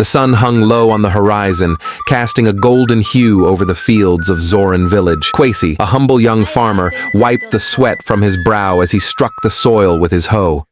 The sun hung low on the horizon, casting a golden hue over the fields of Zoran village. Kwesi, a humble young farmer, wiped the sweat from his brow as he struck the soil with his hoe.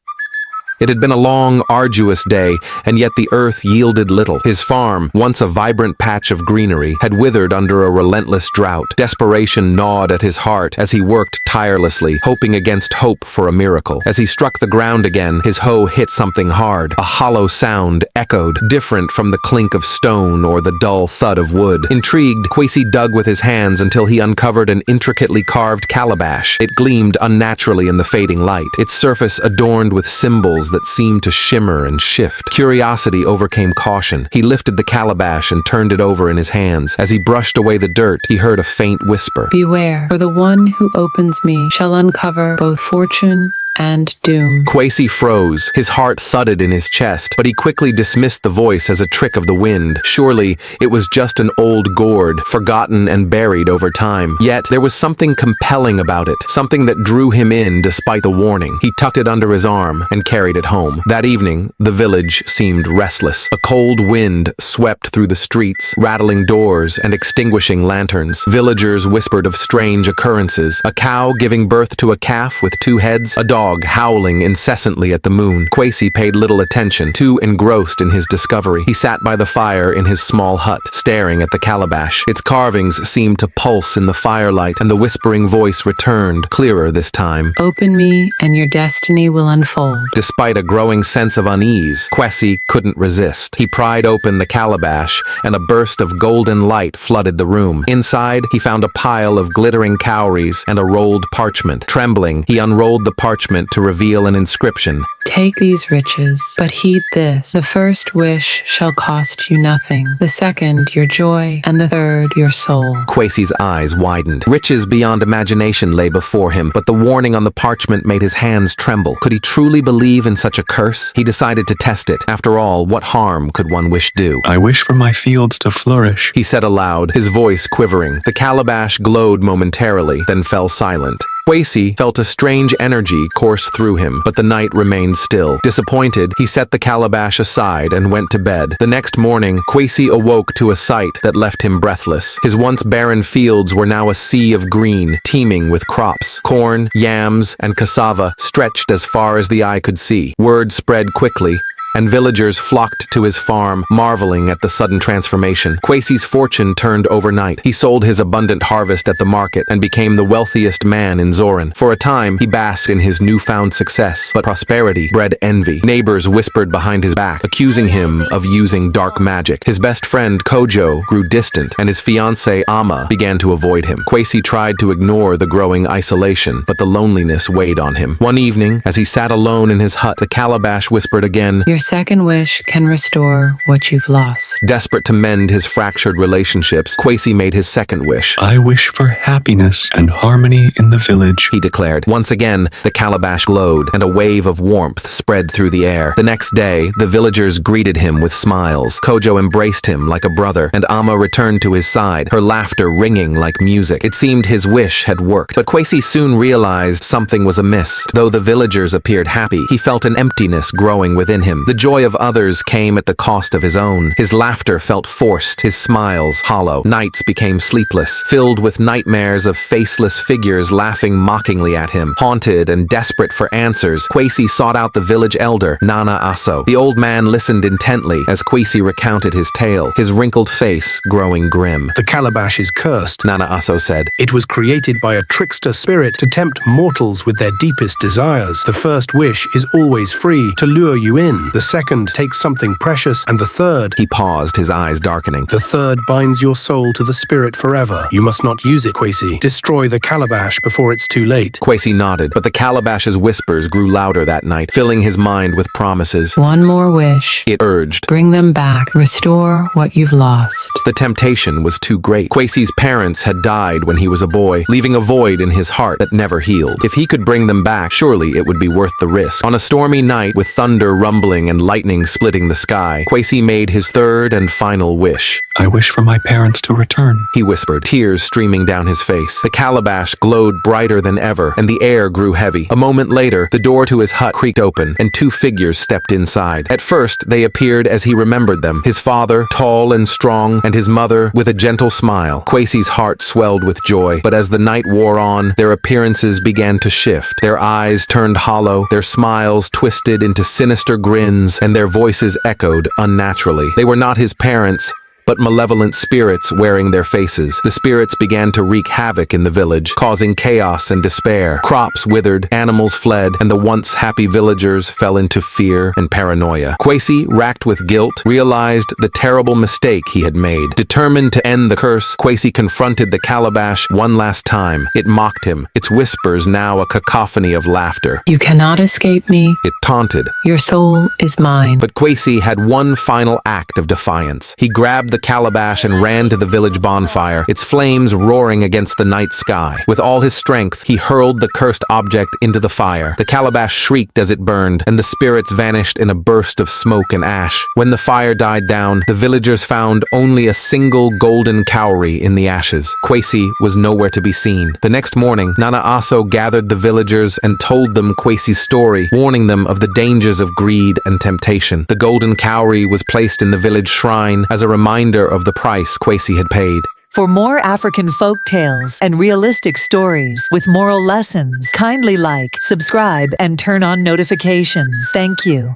It had been a long, arduous day, and yet the earth yielded little. His farm, once a vibrant patch of greenery, had withered under a relentless drought. Desperation gnawed at his heart as he worked tirelessly, hoping against hope for a miracle. As he struck the ground again, his hoe hit something hard. A hollow sound echoed, different from the clink of stone or the dull thud of wood. Intrigued, Kwesi dug with his hands until he uncovered an intricately carved calabash. It gleamed unnaturally in the fading light, its surface adorned with symbols that seemed to shimmer and shift. Curiosity overcame caution. He lifted the calabash and turned it over in his hands. As he brushed away the dirt, he heard a faint whisper. "Beware, for the one who opens me shall uncover both fortune and doom." Kwesi froze. His heart thudded in his chest, but he quickly dismissed the voice as a trick of the wind. Surely, it was just an old gourd, forgotten and buried over time. Yet, there was something compelling about it, something that drew him in despite the warning. He tucked it under his arm and carried it home. That evening, the village seemed restless. A cold wind swept through the streets, rattling doors and extinguishing lanterns. Villagers whispered of strange occurrences. A cow giving birth to a calf with two heads, a dog howling incessantly at the moon. Kwesi paid little attention, too engrossed in his discovery. He sat by the fire in his small hut, staring at the calabash. Its carvings seemed to pulse in the firelight, and the whispering voice returned, clearer this time. "Open me, and your destiny will unfold." Despite a growing sense of unease, Kwesi couldn't resist. He pried open the calabash, and a burst of golden light flooded the room. Inside, he found a pile of glittering cowries and a rolled parchment. Trembling, he unrolled the parchment to reveal an inscription. "Take these riches, but heed this. The first wish shall cost you nothing, the second your joy, and the third your soul." Kwesi's eyes widened. Riches beyond imagination lay before him, but the warning on the parchment made his hands tremble. Could he truly believe in such a curse? He decided to test it. After all, what harm could one wish do? "I wish for my fields to flourish," he said aloud, his voice quivering. The calabash glowed momentarily, then fell silent. Kwesi felt a strange energy course through him, but the night remained still. Disappointed, he set the calabash aside and went to bed. The next morning, Kwesi awoke to a sight that left him breathless. His once barren fields were now a sea of green, teeming with crops. Corn, yams, and cassava stretched as far as the eye could see. Word spread quickly, and villagers flocked to his farm, marveling at the sudden transformation. Kwesi's fortune turned overnight. He sold his abundant harvest at the market and became the wealthiest man in Zoran. For a time, he basked in his newfound success, but prosperity bred envy. Neighbors whispered behind his back, accusing him of using dark magic. His best friend, Kojo, grew distant, and his fiancée, Amma, began to avoid him. Kwesi tried to ignore the growing isolation, but the loneliness weighed on him. One evening, as he sat alone in his hut, the calabash whispered again, "Your second wish can restore what you've lost." Desperate to mend his fractured relationships, Kwesi made his second wish. "I wish for happiness and harmony in the village," he declared. Once again, the calabash glowed, and a wave of warmth spread through the air. The next day, the villagers greeted him with smiles. Kojo embraced him like a brother, and Amma returned to his side, her laughter ringing like music. It seemed his wish had worked, but Kwesi soon realized something was amiss. Though the villagers appeared happy, he felt an emptiness growing within him. The joy of others came at the cost of his own. His laughter felt forced, his smiles hollow. Nights became sleepless, filled with nightmares of faceless figures laughing mockingly at him. Haunted and desperate for answers, Kwesi sought out the village elder, Nana Aso. The old man listened intently as Kwesi recounted his tale, his wrinkled face growing grim. "The calabash is cursed," Nana Aso said. "It was created by a trickster spirit to tempt mortals with their deepest desires. The first wish is always free, to lure you in. The second takes something precious, and the third—" He paused, his eyes darkening. "The third binds your soul to the spirit forever. You must not use it, Kwesi. Destroy the calabash before it's too late." Kwesi nodded, but the calabash's whispers grew louder that night, filling his mind with promises. "One more wish," it urged. "Bring them back. Restore what you've lost." The temptation was too great. Kwesi's parents had died when he was a boy, leaving a void in his heart that never healed. If he could bring them back, surely it would be worth the risk. On a stormy night, with thunder rumbling roaring and lightning splitting the sky, Kwesi made his third and final wish. I wish for my parents to return. He whispered, tears streaming down his face. The calabash glowed brighter than ever, and the air grew heavy. A moment later, the door to his hut creaked open, and two figures stepped inside. At first, they appeared as he remembered them. His father, tall and strong, and his mother, with a gentle smile. Kwesi's heart swelled with joy, but as the night wore on, their appearances began to shift. Their eyes turned hollow, their smiles twisted into sinister grins, and their voices echoed unnaturally. They were not his parents, but malevolent spirits wearing their faces. The spirits began to wreak havoc in the village, causing chaos and despair. Crops withered, animals fled, and the once happy villagers fell into fear and paranoia. Kwesi, racked with guilt, realized the terrible mistake he had made. Determined to end the curse, Kwesi confronted the calabash one last time. It mocked him, its whispers now a cacophony of laughter. You cannot escape me. It taunted. Your soul is mine. But Kwesi had one final act of defiance. He grabbed the calabash and ran to the village bonfire, its flames roaring against the night sky. With all his strength, he hurled the cursed object into the fire. The calabash shrieked as it burned, and the spirits vanished in a burst of smoke and ash. When the fire died down, the villagers found only a single golden cowrie in the ashes. Kwesi was nowhere to be seen. The next morning, Nana Aso gathered the villagers and told them Kwesi's story, warning them of the dangers of greed and temptation. The golden cowrie was placed in the village shrine as a reminder of the price Kwesi had paid. For more African folk tales and realistic stories with moral lessons, kindly like, subscribe, and turn on notifications. Thank you.